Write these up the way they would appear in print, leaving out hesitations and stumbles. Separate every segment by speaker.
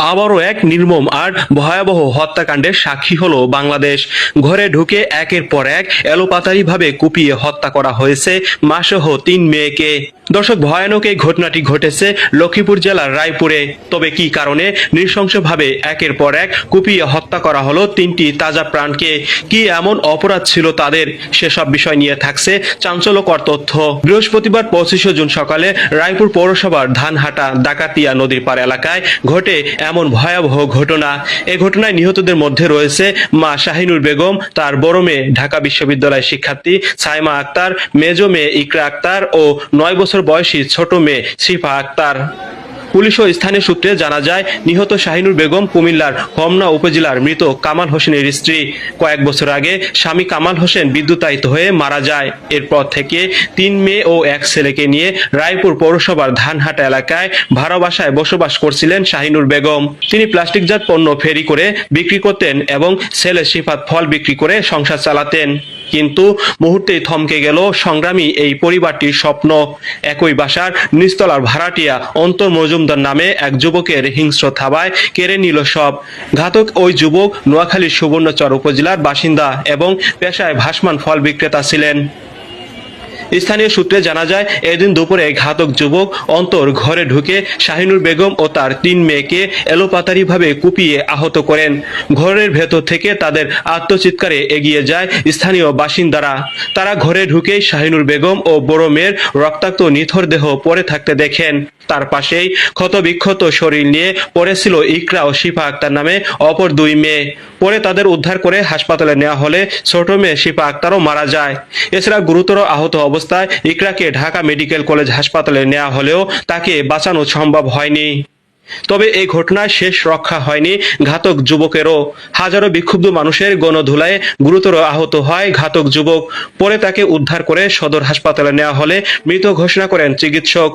Speaker 1: আবারও এক নির্মম আর ভয়াবহ হত্যাকাণ্ডের সাক্ষী হলো বাংলাদেশ। ঘরে ঢুকে একের পর এক এলোপাতাড়িভাবে কুপিয়ে হত্যা করা হয়েছে মাসহ 3 মেয়েকে। দর্শক, ভয়ানক এই ঘটনাটি ঘটেছে লক্ষ্মীপুর জেলার রায়পুরে। তবে কি কারণে নৃশংসভাবে একের পর এক কুপিয়ে হত্যা করা হলো 3টি তাজা প্রাণকে? কি এমন অপরাধ ছিল তাদের? সেসব বিষয় নিয়ে থাকছে চাঞ্চল্যকর তথ্য। বৃহস্পতিবার 25 জুন সকালে রায়পুর পৌরসভার ধানহাটা ডাকাতিয়া নদীর পাড় এলাকায় ঘটে এমন ভয়াবহ ঘটনা। এই ঘটনায় নিহতদের মধ্যে রয়েছে মা শাহিনুর বেগম, তার বড় মেয়ে ঢাকা বিশ্ববিদ্যালয়ের শিক্ষার্থী সাইমা আক্তার, মেজো মেয়ে ইকরা আক্তার ও 9 বছর বয়সী ছোট মেয়ে শিফা আক্তার। পুলিশ ও স্থানীয় সূত্রে জানা যায়, নিহত শাহিনুর বেগম কুমিল্লার হোমনা উপজেলার মৃত কামাল হোসেনের স্ত্রী। কয়েক বছর আগে স্বামী কামাল হোসেন বিদ্যুতায়িত হয়ে মারা যায়। এরপর থেকে 3 মেয়ে ও 1 ছেলেকে নিয়ে রায়পুর পৌরসভার ধানহাটা এলাকায় ভাড়া বাসায় বসবাস করছিলেন শাহিনুর বেগম। তিনি প্লাস্টিকজাত পণ্য ফেরি করে বিক্রি করতেন এবং ছেলে শিফাত ফল বিক্রি করে সংসার চালাতেন। কিন্তু মুহূর্তেই থমকে গেল সংগ্রামী এই পরিবারটির স্বপ্ন। একই বাসার নিচতলার ভাড়াটিয়া অন্তর মজুমদার নামে এক যুবকের হিংস্র থাবায় কেড়ে নিল সব। ঘাতক ওই যুবক নোয়াখালীর সুবর্ণচর উপজেলার বাসিন্দা এবং পেশায় ভাসমান ফল বিক্রেতা ছিলেন। স্থানীয় সূত্রে জানা যায়, এদিন দুপুরে ঘাতক যুবক অন্তর ঘরে ঢুকে শাহিনুর বেগম ও তার 3 মেয়েকে এলোপাতাড়িভাবে কুপিয়ে আহত করেন। ঘরের ভেতর থেকে তাদের আত্মচিৎকারে এগিয়ে যায় স্থানীয় বাসিন্দারা। তারা ঘরে ঢুকেই শাহিনুর বেগম ও বড় মেয়ের রক্তাক্ত নিথর দেহ পড়ে থাকতে দেখেন। তার পাশেই ক্ষতবিক্ষত শরীর নিয়ে পড়েছিল ইকরা ও শিফা আক্তার নামে অপর 2 মেয়ে। পরে তাদের উদ্ধার করে হাসপাতালে নেওয়া হলে ছোট মেয়ে শিফা আক্তারও মারা যায়। এছাড়া গুরুতর আহত অবস্থায় ইকরাকে ঢাকা মেডিকেল কলেজ হাসপাতালে নেওয়া হলেও তাকে বাঁচানো সম্ভব হয়নি। তবে এই ঘটনায় শেষ রক্ষা হয়নি ঘাতক যুবকেরও। হাজারো বিক্ষুব্ধ মানুষের গণধুলায় গুরুতর আহত হয় ঘাতক যুবক। পরে তাকে উদ্ধার করে সদর হাসপাতালে নেওয়া হলে মৃত ঘোষণা করেন চিকিৎসক।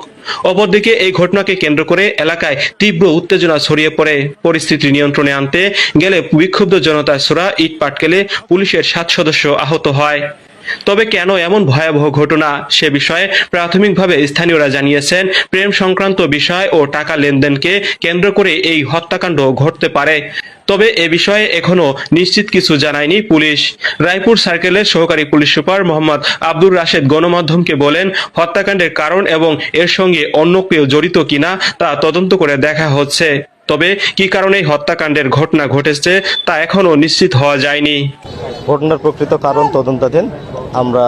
Speaker 1: অপরদিকে এই ঘটনাকে কেন্দ্র করে এলাকায় তীব্র উত্তেজনা ছড়িয়ে পড়ে। পরিস্থিতি নিয়ন্ত্রণে আনতে গেলে বিক্ষুব্ধ জনতার ছোড়া ইট পাটকেলে পুলিশের 7 সদস্য আহত হয়। তবে কেন এমন ভয়াবহ ঘটনা, সে বিষয়ে প্রাথমিকভাবে স্থানীয়রা জানিয়েছেন, প্রেম সংক্রান্ত বিষয় ও টাকা লেনদেনকে কেন্দ্র করে এই হত্যাকাণ্ড ঘটতে পারে। তবে এ বিষয়ে এখনো নিশ্চিত কিছু জানায়নি পুলিশ। রায়পুর সার্কেলের সহকারী পুলিশ সুপার মোহাম্মদ আব্দুর রাশেদ গণমাধ্যমকে বলেন, হত্যাকাণ্ডের কারণ এবং এর সঙ্গে অন্য কেউ জড়িত কিনা তা তদন্ত করে দেখা হচ্ছে। তবে কি কারণে হত্যাকাণ্ডের ঘটনা ঘটেছে তা এখনো নিশ্চিত হওয়া যায়নি।
Speaker 2: ঘটনার প্রকৃত কারণ তদন্তাধীন, আমরা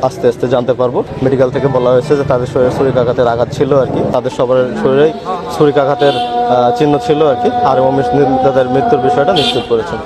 Speaker 2: আস্তে আস্তে জানতে পারবো। মেডিকেল থেকে বলা হয়েছে যে তাদের শরীরে ছুরিকাঘাতের আঘাত ছিল আর কি, তাদের সবার শরীরেই ছুরিকাঘাতের চিহ্ন ছিল আর কি। আর তাদের মৃত্যুর বিষয়টা নিশ্চিত করেছেন।